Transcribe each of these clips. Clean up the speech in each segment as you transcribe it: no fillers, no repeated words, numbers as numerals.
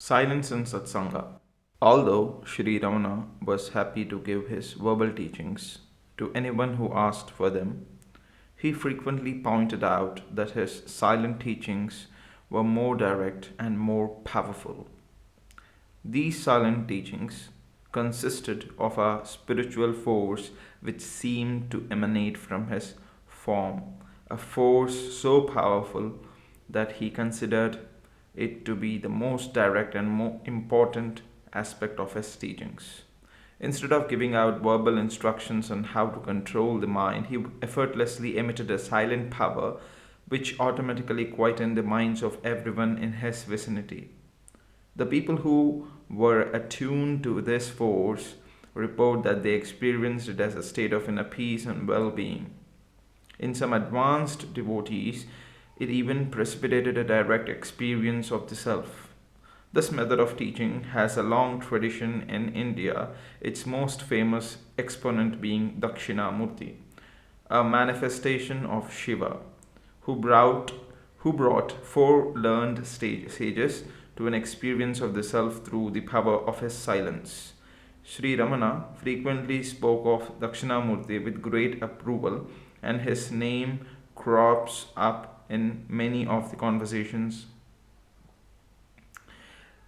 Silence and satsanga. Although Sri Ramana was happy to give his verbal teachings to anyone who asked for them, he frequently pointed out that his silent teachings were more direct and more powerful. These silent teachings consisted of a spiritual force which seemed to emanate from his form, a force so powerful that he considered it to be the most direct and more important aspect of his teachings. Instead of giving out verbal instructions on how to control the mind, he effortlessly emitted a silent power which automatically quietened the minds of everyone in his vicinity. The people who were attuned to this force report that they experienced it as a state of inner peace and well being. In some advanced devotees, it even precipitated a direct experience of the self. This method of teaching has a long tradition in India, its most famous exponent being Dakshinamurti, a manifestation of Shiva, who brought, who brought four learned sages to an experience of the self through the power of his silence. Sri Ramana frequently spoke of Dakshinamurti with great approval, and his name crops up in many of the conversations.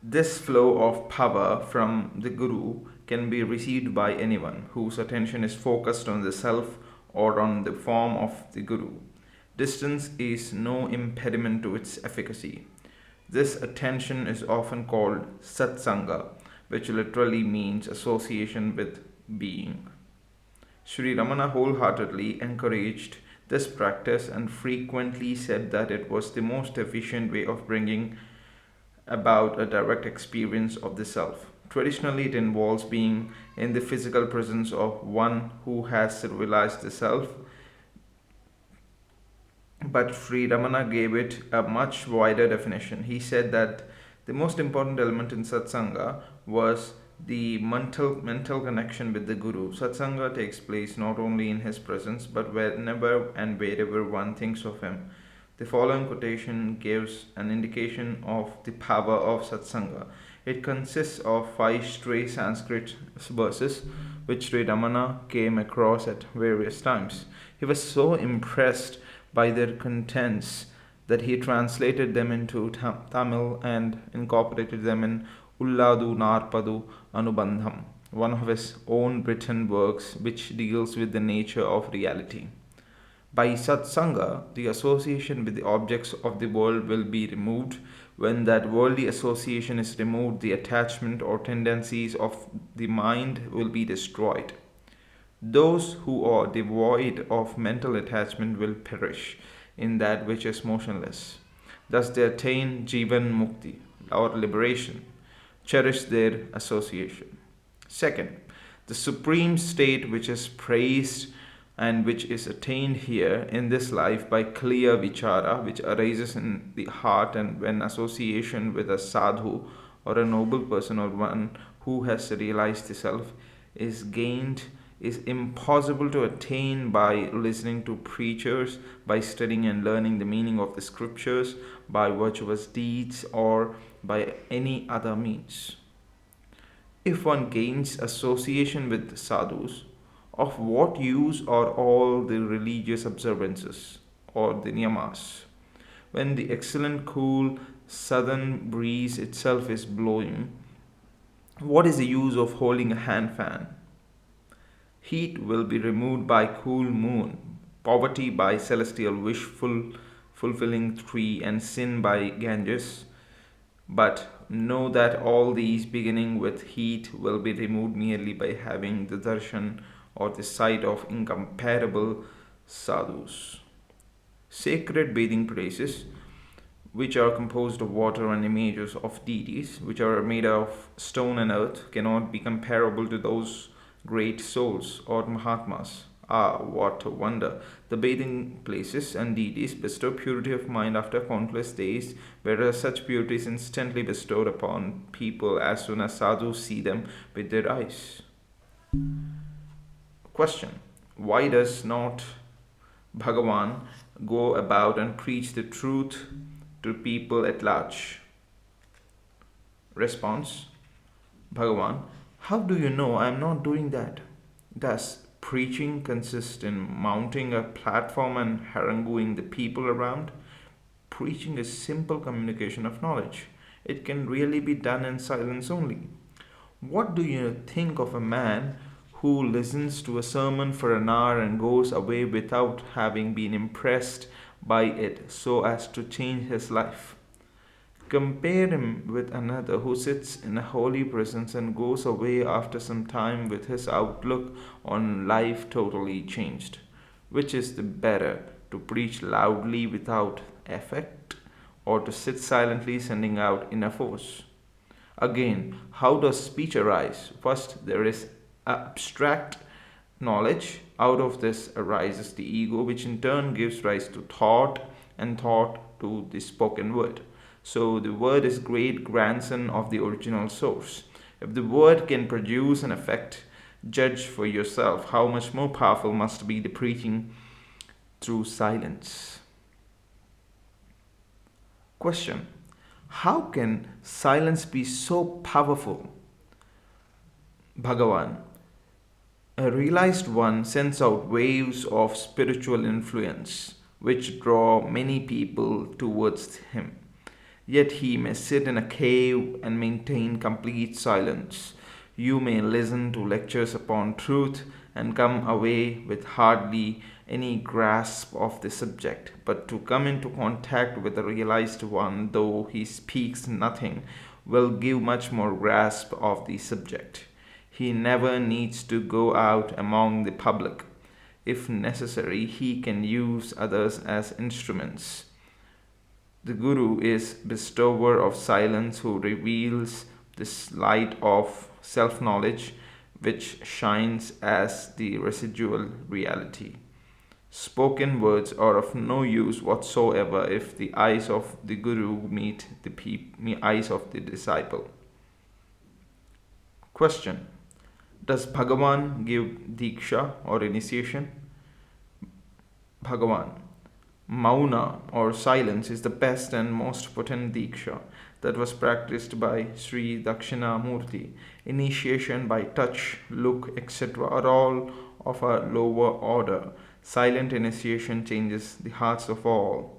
This flow of power from the Guru can be received by anyone whose attention is focused on the self or on the form of the Guru. Distance is no impediment to its efficacy. This attention is often called satsanga, which literally means association with being. Sri Ramana wholeheartedly encouraged this practice and frequently said that it was the most efficient way of bringing about a direct experience of the self. Traditionally, it involves being in the physical presence of one who has realized the self, but Sri Ramana gave it a much wider definition. He said that the most important element in satsanga was the mental connection with the Guru. Satsanga takes place not only in his presence but whenever and wherever one thinks of him. The following quotation gives an indication of the power of satsanga. It consists of five stray Sanskrit verses which Sri Ramana came across at various times. He was so impressed by their contents that he translated them into Tamil and incorporated them in Ulladu Narpadu Anubandham, one of his own written works which deals with the nature of reality. By satsanga, the association with the objects of the world will be removed. When that worldly association is removed, the attachment or tendencies of the mind will be destroyed. Those who are devoid of mental attachment will perish in that which is motionless. Thus, they attain Jivan Mukti or liberation. Cherish their association. Second, the supreme state which is praised and which is attained here in this life by clear vichara, which arises in the heart and when association with a sadhu or a noble person or one who has realized the self is gained, is impossible to attain by listening to preachers, by studying and learning the meaning of the scriptures, by virtuous deeds, or by any other means. If one gains association with sadhus, of what use are all the religious observances or the niyamas when the excellent cool southern breeze itself is blowing? What is the use of holding a hand fan? Heat will be removed by cool moon, poverty by celestial wishful fulfilling tree, and sin by Ganges. But know that all these, beginning with heat, will be removed merely by having the darshan or the sight of incomparable sadhus. Sacred bathing places, which are composed of water and images of deities, which are made of stone and earth, cannot be comparable to those great souls or Mahatmas. Ah, what a wonder! The bathing places and deities bestow purity of mind after countless days, whereas such purity is instantly bestowed upon people as soon as sadhus see them with their eyes. Question: why does not Bhagavan go about and preach the truth to people at large? Response: Bhagavan, how do you know I am not doing that? Does preaching consist in mounting a platform and haranguing the people around? Preaching is simple communication of knowledge. It can really be done in silence only. What do you think of a man who listens to a sermon for an hour and goes away without having been impressed by it so as to change his life? Compare him with another who sits in a holy presence and goes away after some time with his outlook on life totally changed. Which is the better, to preach loudly without effect, or to sit silently sending out inner force? Again, how does speech arise? First, there is abstract knowledge. Out of this arises the ego, which in turn gives rise to thought, and thought to the spoken word. So, the word is great grandson of the original source. If the word can produce an effect, judge for yourself how much more powerful must be the preaching through silence. Question: how can silence be so powerful? Bhagavan: a realized one sends out waves of spiritual influence which draw many people towards him. Yet he may sit in a cave and maintain complete silence. You may listen to lectures upon truth and come away with hardly any grasp of the subject. But to come into contact with the realized one, though he speaks nothing, will give much more grasp of the subject. He never needs to go out among the public. If necessary, he can use others as instruments. The Guru is bestower of silence who reveals this light of self knowledge which shines as the residual reality. Spoken words are of no use whatsoever if the eyes of the Guru meet the eyes of the disciple. Question: does Bhagavan give Diksha or initiation? Bhagavan: Mauna or silence is the best and most potent Diksha that was practiced by Sri Dakshinamurti. Initiation by touch, look, etc. are all of a lower order. Silent initiation changes the hearts of all.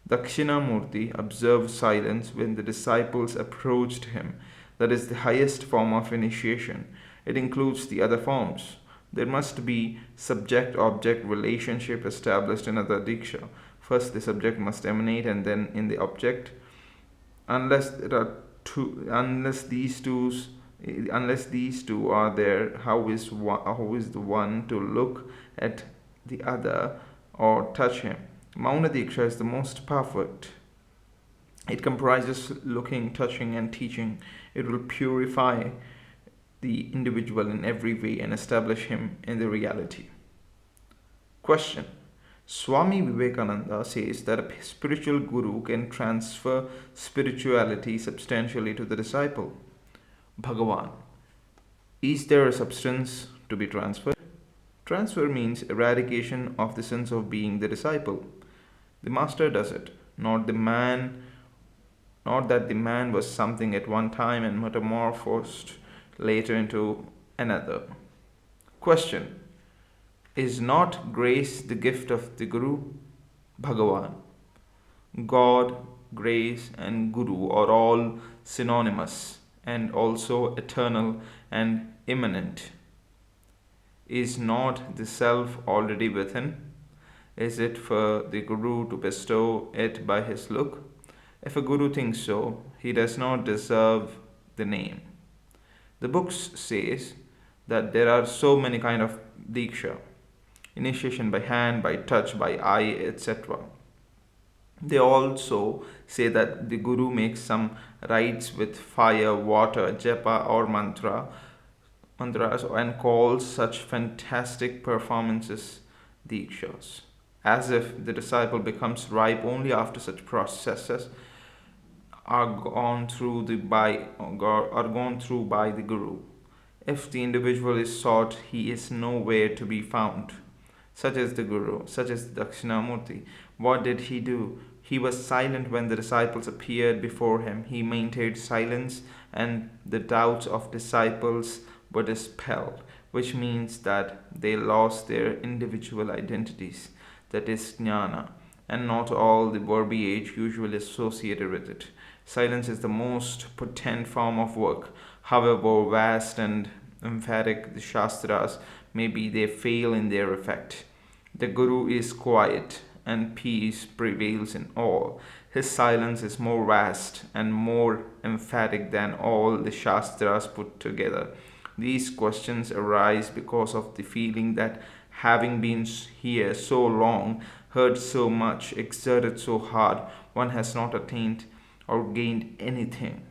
Dakshinamurti observed silence when the disciples approached him. That is the highest form of initiation. It includes the other forms. There must be subject object relationship established in other diksha. First, the subject must emanate and then in the object. Unless there are two, unless these two are there, how is the one to look at the other or touch him? Mauna Diksha is the most perfect. It comprises looking, touching, and teaching. It will purify the individual in every way and establish him in the reality. Question: Swami Vivekananda says that a spiritual guru can transfer spirituality substantially to the disciple. Bhagavan: is there a substance to be transferred? Transfer means eradication of the sense of being the disciple. The master does it, not that the man was something at one time and metamorphosed later into another. Question: is not grace the gift of the Guru? Bhagavan: God, grace, and Guru are all synonymous and also eternal and immanent. Is not the self already within? Is it for the Guru to bestow it by his look? If a Guru thinks so, he does not deserve the name. The books says that there are so many kind of diksha: initiation by hand, by touch, by eye, etc. They also say that the Guru makes some rites with fire, water, japa, or mantras, and calls such fantastic performances dikshas, as if the disciple becomes ripe only after such processes are gone through by the Guru. If the individual is sought, he is nowhere to be found. Such is the Guru, such is Dakshinamurti. What did he do? He was silent when the disciples appeared before him. He maintained silence and the doubts of disciples were dispelled, which means that they lost their individual identities, that is, jnana, and not all the verbiage usually associated with it. Silence is the most potent form of work. However vast and emphatic the Shastras may be, they fail in their effect. The Guru is quiet, and peace prevails in all. His silence is more vast and more emphatic than all the Shastras put together. These questions arise because of the feeling that having been here so long, heard so much, exerted so hard, one has not attained or gained anything.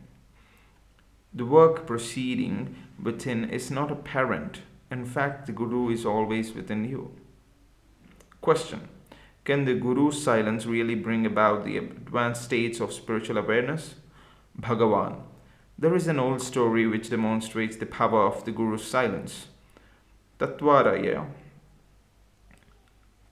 The work proceeding within is not apparent. In fact, the Guru is always within you. Question: can the Guru's silence really bring about the advanced states of spiritual awareness? Bhagavan: there is an old story which demonstrates the power of the Guru's silence. Tatvaraya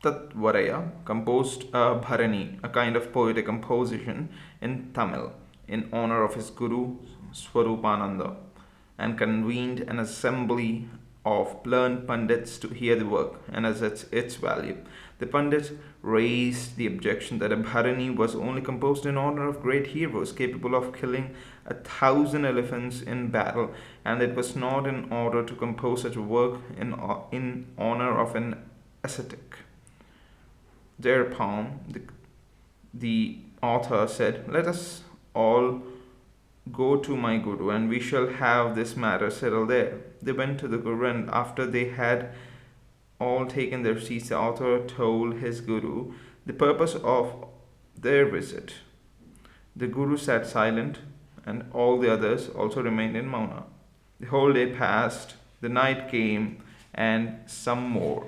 Tatvaraya composed a bharani, a kind of poetic composition in Tamil, in honor of his Guru Swarupananda, and convened an assembly of learned pundits to hear the work and assess its value. The pundits raised the objection that a bharani was only composed in honor of great heroes capable of killing 1,000 elephants in battle, and it was not in order to compose such a work in honor of an ascetic. Thereupon, the author said, let us all go to my Guru, and we shall have this matter settled there. They went to the Guru, and after they had all taken their seats, the author told his Guru the purpose of their visit. The Guru sat silent, and all the others also remained in Mauna. The whole day passed, the night came, and some more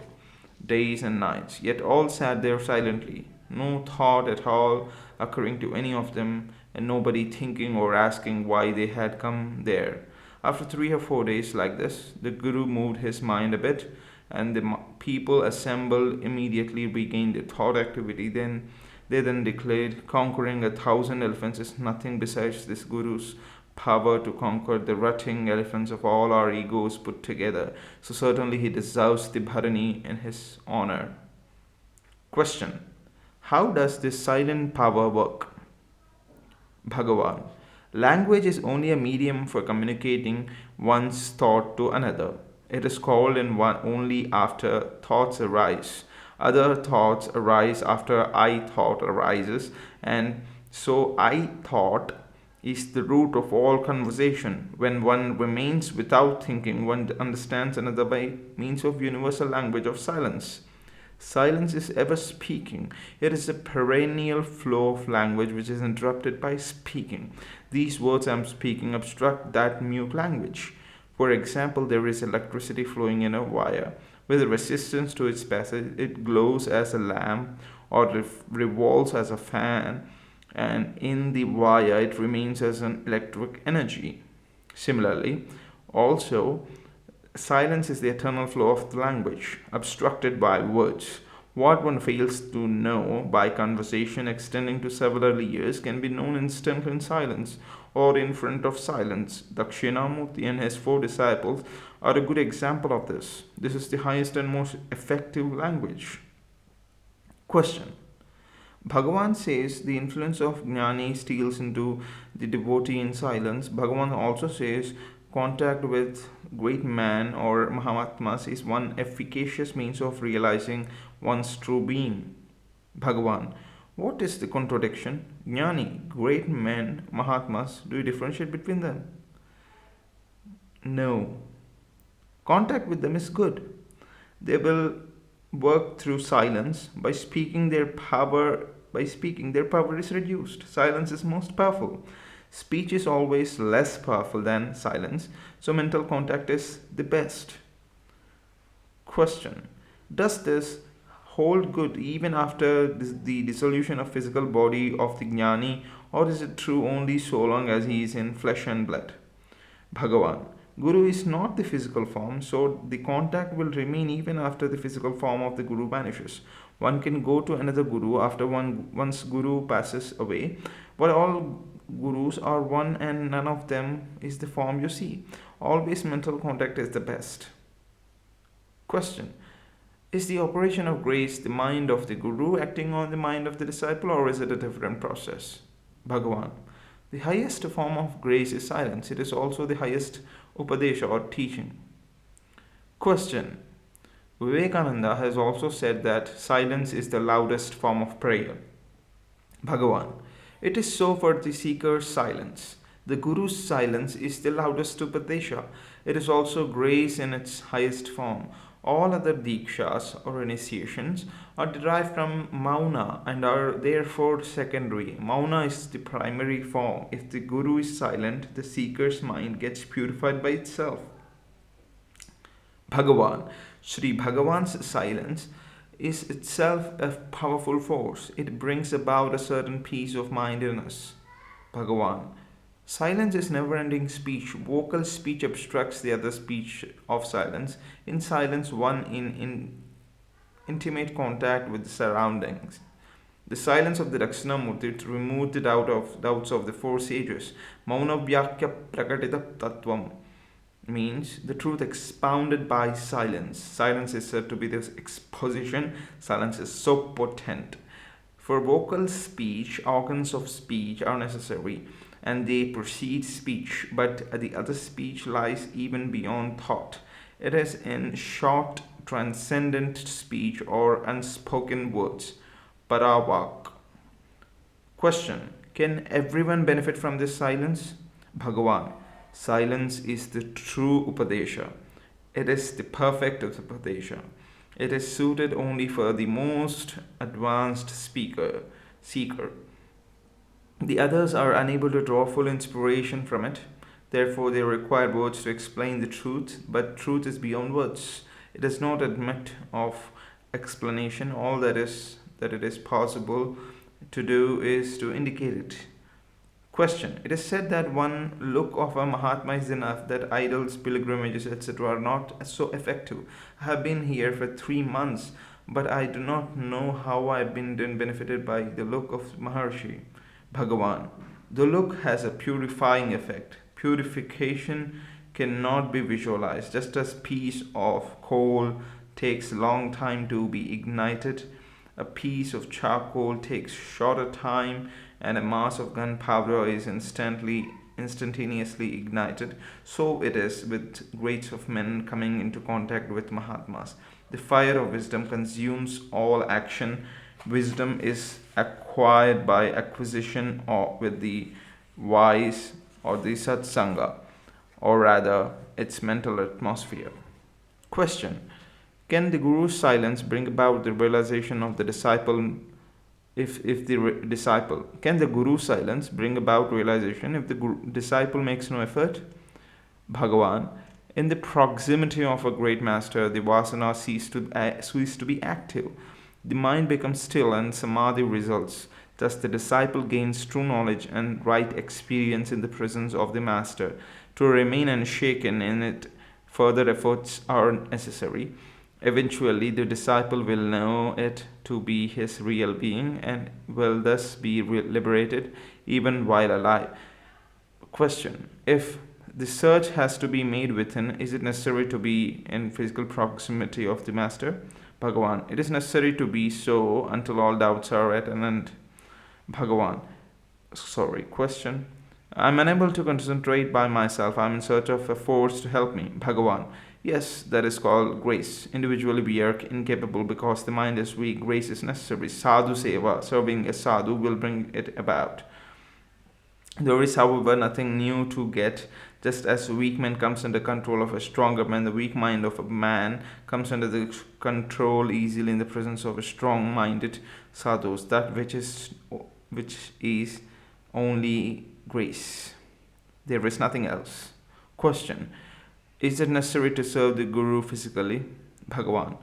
days and nights, yet all sat there silently, no thought at all occurring to any of them, and nobody thinking or asking why they had come there. After 3 or 4 days like this, the Guru moved his mind a bit, and the people assembled immediately regained their thought activity. They then declared, conquering 1,000 elephants is nothing besides this Guru's power to conquer the rutting elephants of all our egos put together. So certainly he deserves the bharani in his honor. Question: how does this silent power work? Bhagavan: language is only a medium for communicating one's thought to another. It is called in one only after thoughts arise. Other thoughts arise after I thought arises, and so I thought is the root of all conversation. When one remains without thinking, one understands another by means of universal language of silence. Silence is ever speaking. It is a perennial flow of language which is interrupted by speaking. These words I am speaking obstruct that mute language. For example, there is electricity flowing in a wire. With resistance to its passage, it glows as a lamp or revolves as a fan, and in the wire it remains as an electric energy. Similarly, also, silence is the eternal flow of the language, obstructed by words. What one fails to know by conversation extending to several years can be known instantly in silence or in front of silence. Dakshinamurti and his 4 disciples are a good example of this. This is the highest and most effective language. Question: Bhagavan says the influence of Jnani steals into the devotee in silence. Bhagavan also says contact with great man or Mahatmas is one efficacious means of realizing one's true being. Bhagavan: what is the contradiction? Jnani, great men, Mahatmas, do you differentiate between them? No. Contact with them is good. They will work through silence. By speaking their power is reduced. Silence is most powerful. Speech is always less powerful than silence, so mental contact is the best. Question: does this hold good even after the dissolution of physical body of the jnani, or is it true only so long as he is in flesh and blood? Bhagavan: Guru is not the physical form, so the contact will remain even after the physical form of the Guru vanishes. One can go to another Guru after one's Guru passes away, but all gurus are one and none of them is the form you see. Always mental contact is the best. Question: is the operation of grace the mind of the guru acting on the mind of the disciple, or is it a different process? Bhagavan: the highest form of grace is silence. It is also the highest upadesha or teaching. Question: Vivekananda has also said that silence is the loudest form of prayer. Bhagavan: it is so for the seeker's silence. The Guru's silence is the loudest upadesha. It is also grace in its highest form. All other dikshas or initiations are derived from Mauna and are therefore secondary. Mauna is the primary form. If the Guru is silent, the seeker's mind gets purified by itself. Bhagavan: Sri Bhagavan's silence is itself a powerful force. It brings about a certain peace of mind in us. Bhagavan: silence is never ending speech. Vocal speech obstructs the other speech of silence. In silence, one in intimate contact with the surroundings. The silence of the Dakshinamurti to remove the doubts of the four sages. Mauna Vyakya Prakatita Tattvam means the truth expounded by silence. Silence is said to be this exposition. Silence is so potent. For vocal speech, organs of speech are necessary and they precede speech, but the other speech lies even beyond thought. It is in short, transcendent speech or unspoken words. Paravak. Question: can everyone benefit from this silence? Bhagavan: silence is the true Upadesha. It is the perfect Upadesha. It is suited only for the most advanced seeker. The others are unable to draw full inspiration from it. Therefore, they require words to explain the truth, but truth is beyond words. It does not admit of explanation. All that it is possible to do is to indicate it. Question: it is said that one look of a Mahatma is enough, that idols, pilgrimages, etc. are not so effective. I have been here for 3 months, but I do not know how I have been benefited by the look of Maharshi. Bhagavan: the look has a purifying effect. Purification cannot be visualized. Just as piece of coal takes a long time to be ignited, a piece of charcoal takes shorter time, and a mass of gunpowder is instantaneously ignited. So it is with greats of men coming into contact with Mahatmas. The fire of wisdom consumes all action. Wisdom is acquired by acquisition or with the wise or the satsanga, or rather its mental atmosphere. Question: can the Guru's silence bring about the realization of the disciple? If the disciple, can the Guru's silence bring about realization if the disciple makes no effort? Bhagavan: in the proximity of a great master, the vasana cease to be active. The mind becomes still and samadhi results. Thus, the disciple gains true knowledge and right experience in the presence of the master. To remain unshaken in it, further efforts are necessary. Eventually, the disciple will know it to be his real being and will thus be liberated even while alive. Question: if the search has to be made within, is it necessary to be in physical proximity of the master? Bhagavan: it is necessary to be so until all doubts are at an end. Bhagavan: question: I am unable to concentrate by myself. I am in search of a force to help me. Bhagavan: yes, that is called grace. Individually we are incapable because the mind is weak. Grace is necessary. Sadhu seva, serving a sadhu, will bring it about. There is, however, nothing new to get. Just as a weak man comes under control of a stronger man, the weak mind of a man comes under the control easily in the presence of a strong-minded sadhus. That which is only grace. There is nothing else. Question: is it necessary to serve the Guru physically? Bhagavan: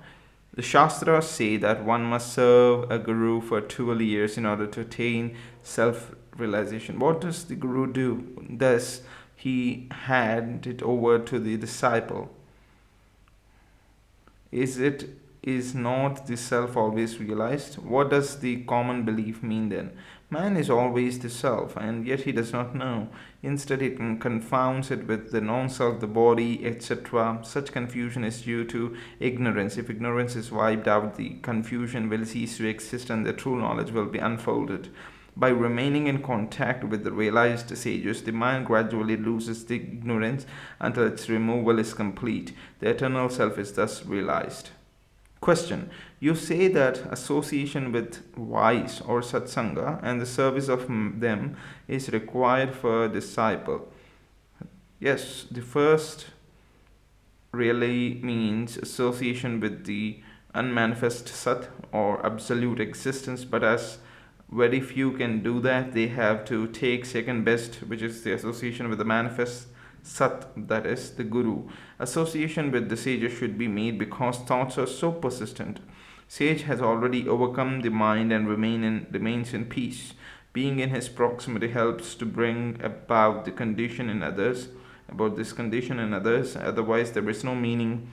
the Shastras say that one must serve a Guru for 12 years in order to attain self-realization. What does the Guru do? Thus, he hand it over to the disciple. Is it is not the self always realized? What does the common belief mean then? Man is always the self, and yet he does not know. Instead, he confounds it with the non self, the body, etc. Such confusion is due to ignorance. If ignorance is wiped out, the confusion will cease to exist and the true knowledge will be unfolded. By remaining in contact with the realized sages, the mind gradually loses the ignorance until its removal is complete. The eternal self is thus realized. Question. You say that association with wise or satsanga and the service of them is required for a disciple. Yes, the first really means association with the unmanifest sat or absolute existence, but as very few can do that, they have to take second best, which is the association with the manifest sat, that is the guru. Association with the sages should be made because thoughts are so persistent. Sage has already overcome the mind and remains in peace. Being in his proximity helps to bring about the condition in others, about this condition in others. Otherwise, there is no meaning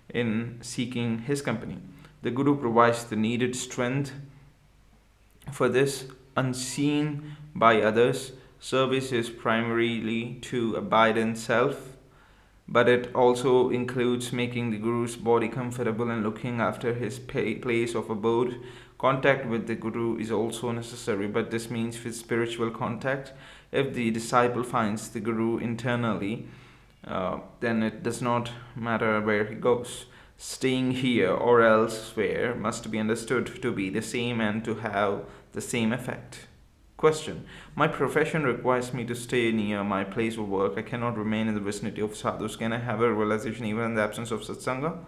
in seeking his company. The Guru provides the needed strength for this, unseen by others. Service is primarily to abide in self, but it also includes making the Guru's body comfortable and looking after his place of abode. Contact with the Guru is also necessary, but this means with spiritual contact. If the disciple finds the Guru internally, then it does not matter where he goes. Staying here or elsewhere must be understood to be the same and to have the same effect. Question. My profession requires me to stay near my place of work. I cannot remain in the vicinity of sadhus. Can I have a realization even in the absence of satsanga?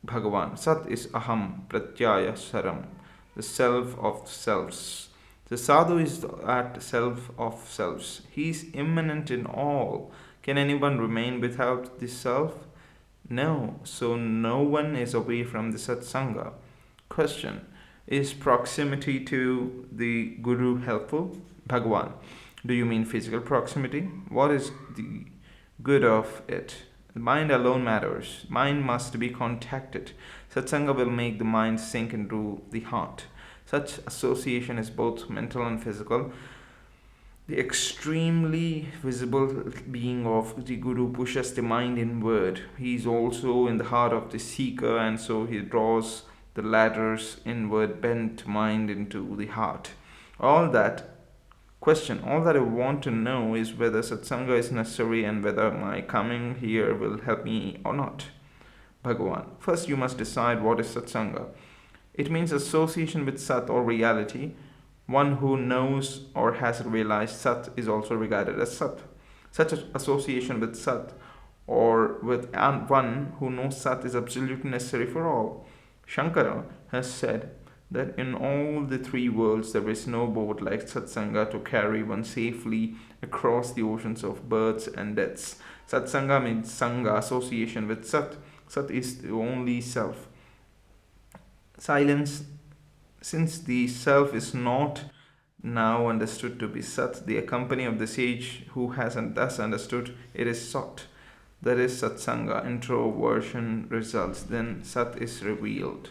Bhagavan. Sat is aham pratyaya saram, the self of selves. The sadhu is that self of selves. He is immanent in all. Can anyone remain without the self? No. So no one is away from the satsanga. Question. Is proximity to the Guru helpful? Bhagavan. Do you mean physical proximity? What is the good of it? The mind alone matters. Mind must be contacted. Satsanga will make the mind sink into the heart. Such association is both mental and physical. The extremely visible being of the Guru pushes the mind inward. He is also in the heart of the seeker, and so he draws the latter's inward bent mind into the heart. All that all that I want to know is whether satsanga is necessary and whether my coming here will help me or not. Bhagavan. First, you must decide what is satsanga. It means association with Sat or reality. One who knows or has realized Sat is also regarded as Sat. Such association with Sat or with one who knows Sat is absolutely necessary for all. Shankara has said that in all the three worlds there is no boat like satsanga to carry one safely across the oceans of births and deaths. Satsanga means sangha, association with Sat. Sat is the only self. Silence, since the self is not now understood to be Sat, the company of the sage who has thus understood it is sought. That is satsanga. Introversion results, then Sat is revealed.